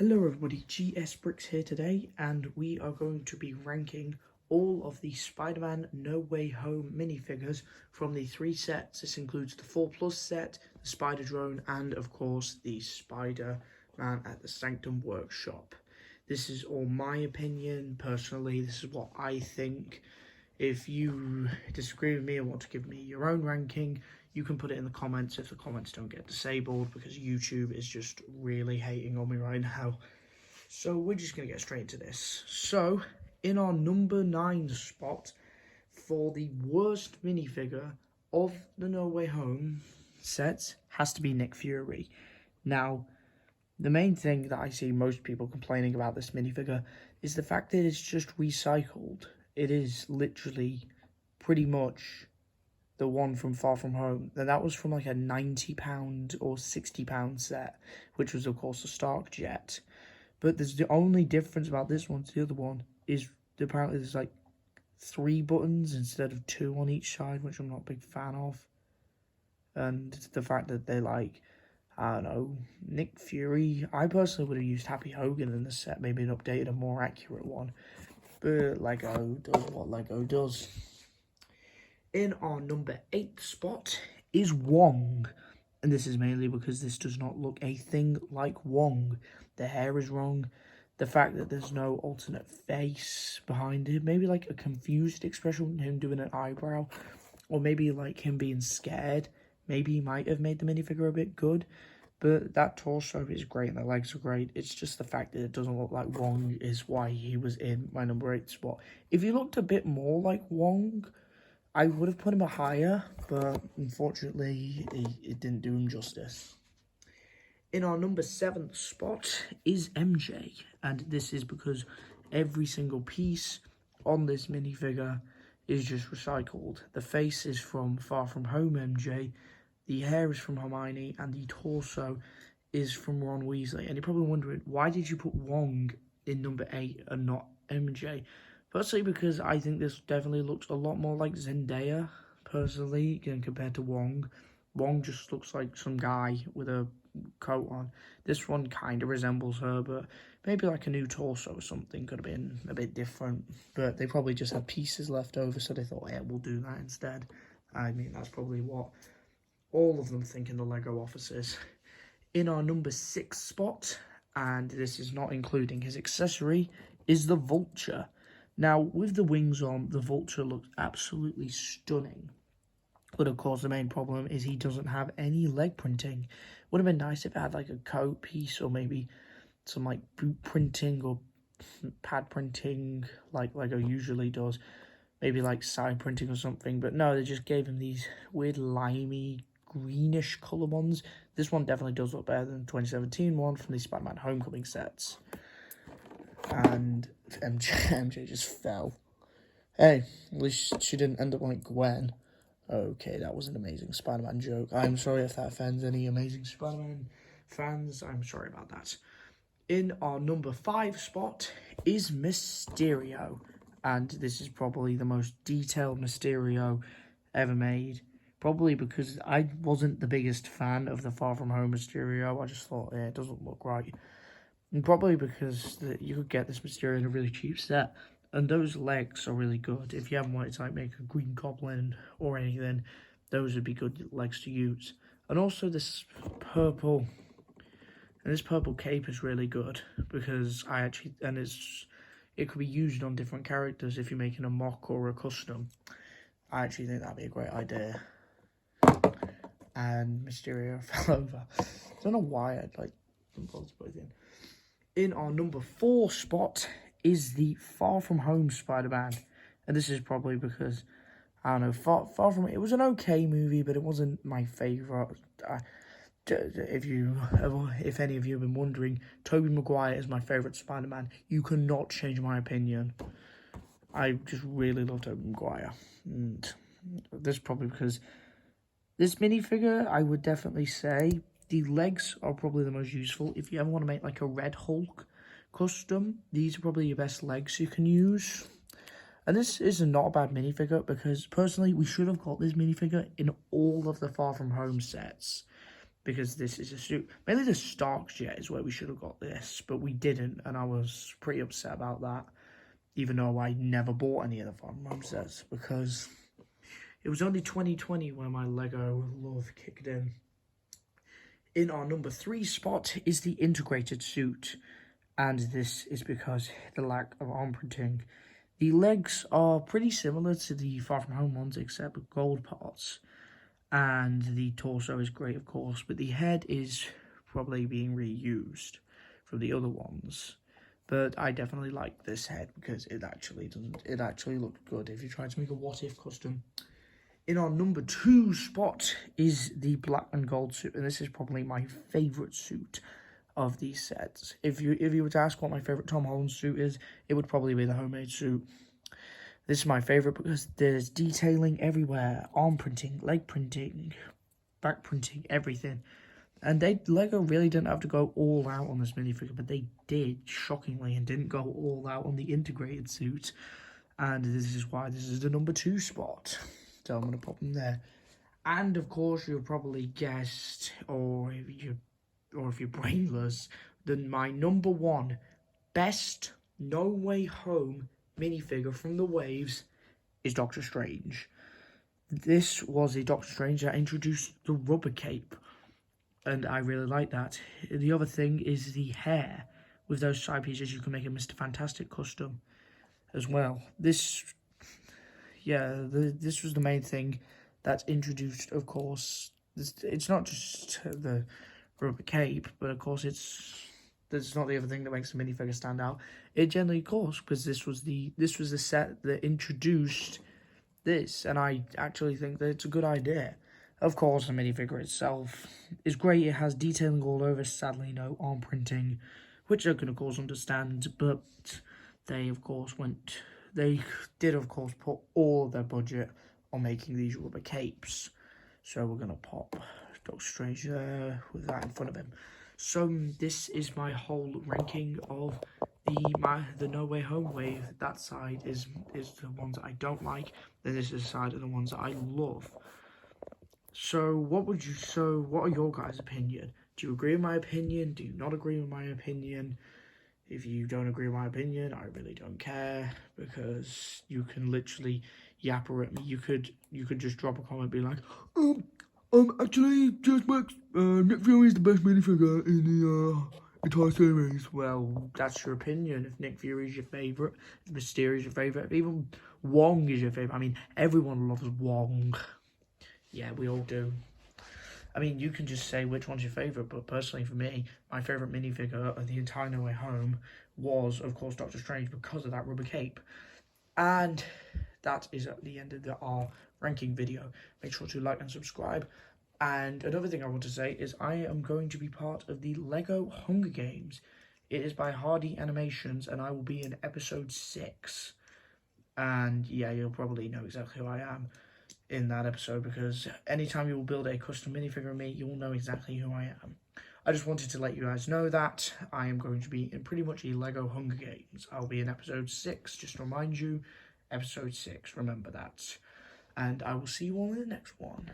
Hello everybody, GS Bricks here today, and we are going to be ranking all of the Spider-Man No Way Home minifigures from the 3 sets. This includes the 4+ set, the Spider-Drone, and of course the Spider-Man at the Sanctum Workshop. This is all my opinion, personally. This is what I think. If you disagree with me and want to give me your own ranking, you can put it in the comments if the comments don't get disabled, because YouTube is just really hating on me right now. So we're just going to get straight into this. So, in our number 9 spot, for the worst minifigure of the No Way Home sets, has to be Nick Fury. Now, the main thing that I see most people complaining about this minifigure is the fact that it's just recycled. It is literally pretty much the one from Far From Home, and that was from like a £90 or £60 set, which was of course a Stark Jet. But there's the only difference about this one to the other one is apparently there's like 3 buttons instead of 2 on each side, which I'm not a big fan of. And the fact that they're like, I don't know, Nick Fury. I personally would have used Happy Hogan in the set, maybe an updated, a more accurate one. But Lego does what Lego does. In our number 8 spot is Wong. And this is mainly because this does not look a thing like Wong. The hair is wrong. The fact that there's no alternate face behind him. Maybe like a confused expression, him doing an eyebrow. Or maybe like him being scared. Maybe he might have made the minifigure a bit good. But that torso is great and the legs are great. It's just the fact that it doesn't look like Wong is why he was in my number 8 spot. If he looked a bit more like Wong, I would have put him higher, but unfortunately, it didn't do him justice. In our number 7th spot is MJ, and this is because every single piece on this minifigure is just recycled. The face is from Far From Home MJ, the hair is from Hermione, and the torso is from Ron Weasley. And you're probably wondering, why did you put Wong in number 8 and not MJ? Firstly, because I think this definitely looks a lot more like Zendaya, personally, compared to Wong. Wong just looks like some guy with a coat on. This one kind of resembles her, but maybe like a new torso or something could have been a bit different. But they probably just had pieces left over, so they thought, yeah, we'll do that instead. I mean, that's probably what all of them think in the Lego offices. In our number 6 spot, and this is not including his accessory, is the Vulture. Now, with the wings on, the Vulture looks absolutely stunning. But of course, the main problem is he doesn't have any leg printing. Would have been nice if it had like a coat piece or maybe some like boot printing or pad printing like Lego usually does. Maybe like side printing or something. But no, they just gave him these weird limey greenish colour ones. This one definitely does look better than the 2017 one from the Spider-Man Homecoming sets. And MJ just fell. Hey, at least she didn't end up like Gwen. Okay, that was an amazing Spider-Man joke. I'm sorry if that offends any Amazing Spider-Man fans. I'm sorry about that. In our number 5 spot is Mysterio. And this is probably the most detailed Mysterio ever made. Probably because I wasn't the biggest fan of the Far From Home Mysterio. I just thought, yeah, it doesn't look right. And probably because you could get this Mysterio in a really cheap set. And those legs are really good. If you haven't wanted to like make a Green Goblin or anything, those would be good legs to use. And also this purple cape is really good because it could be used on different characters if you're making a mock or a custom. I actually think that'd be a great idea. And Mysterio fell over. I don't know why I'd like both in. In our number 4 spot is the Far From Home Spider-Man. And this is probably because, I don't know, Far From... It was an okay movie, but it wasn't my favourite. If any of you have been wondering, Tobey Maguire is my favourite Spider-Man. You cannot change my opinion. I just really love Tobey Maguire. And this is probably because this minifigure, I would definitely say, the legs are probably the most useful. If you ever want to make like a Red Hulk custom, these are probably your best legs you can use. And this is not a bad minifigure because personally, we should have got this minifigure in all of the Far From Home sets. because this is a suit. Mainly the Starks jet is where we should have got this, but we didn't, and I was pretty upset about that, even though I never bought any of the Farm Home sets, because it was only 2020 when my Lego love kicked in. In our number 3 spot is the integrated suit, and this is because the lack of arm printing. The legs are pretty similar to the Far From Home ones, except with gold parts. And the torso is great, of course, but the head is probably being reused from the other ones. But I definitely like this head because it actually looked good if you try to make a what if custom. In our number 2 spot is the black and gold suit, and this is probably my favourite suit of these sets. If you were to ask what my favourite Tom Holland suit is, it would probably be the homemade suit. This is my favourite because there's detailing everywhere. Arm printing, leg printing, back printing, everything. And Lego really didn't have to go all out on this minifigure, but they did, shockingly, and didn't go all out on the integrated suit. And this is why this is the number 2 spot. So I'm going to pop them there. And of course, you've probably guessed, or if you're brainless, then my number 1 best No Way Home minifigure from the waves is Doctor Strange. This was a Doctor Strange that introduced the rubber cape, and I really like that. The other thing is the hair. With those side pieces, you can make a Mr. Fantastic custom as well. This was the main thing that's introduced, of course. It's not just the rubber cape, but of course that's not the other thing that makes the minifigure stand out. It generally, of course, because this was the set that introduced this, and I actually think that it's a good idea. Of course, the minifigure itself is great. It has detailing all over. Sadly, no arm printing, which I can of course understand. But they did of course put all of their budget on making these rubber capes. So we're gonna pop Doctor Strange there with that in front of him. So this is my whole ranking of the No Way Home wave. That side is the ones that I don't like. Then this is the side of the ones that I love. So what are your guys' opinion? Do you agree with my opinion? Do you not agree with my opinion? If you don't agree with my opinion, I really don't care, because you can literally yapper at me. You could just drop a comment, be like, actually, just Max, Nick Fury is the best minifigure in the entire series. Well, that's your opinion. If Nick Fury is your favourite, if Mysterio is your favourite, if even Wong is your favourite. I mean, everyone loves Wong. Yeah, we all do. I mean, you can just say which one's your favourite, but personally for me, my favourite minifigure of the entire No Way Home was, of course, Doctor Strange, because of that rubber cape. And that is at the end of our ranking video. Make sure to like and subscribe. And another thing I want to say is I am going to be part of the Lego Hunger Games. It is by Hardy Animations, and I will be in episode 6. And yeah, you'll probably know exactly who I am in that episode, because anytime you will build a custom minifigure of me, you will know exactly who I am. I just wanted to let you guys know that I am going to be in pretty much a Lego Hunger Games. I'll be in episode 6, just to remind you, episode 6, remember that. And I will see you all in the next one.